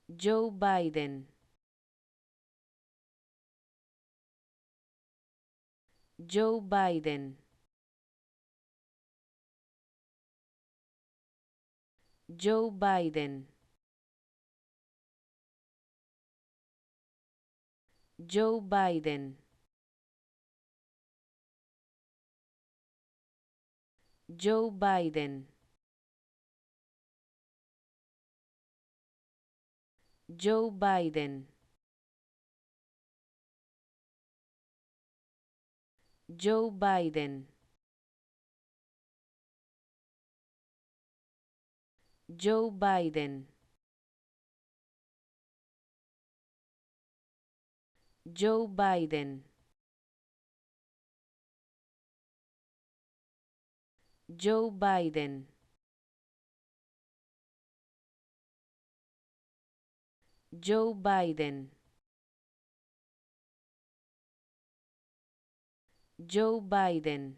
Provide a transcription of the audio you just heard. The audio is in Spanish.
Joe Biden, Joe Biden, Joe Biden, Joe Biden, Joe Biden, Joe Biden, Joe Biden, Joe Biden, Joe Biden, Joe Biden, Joe Biden, Joe Biden,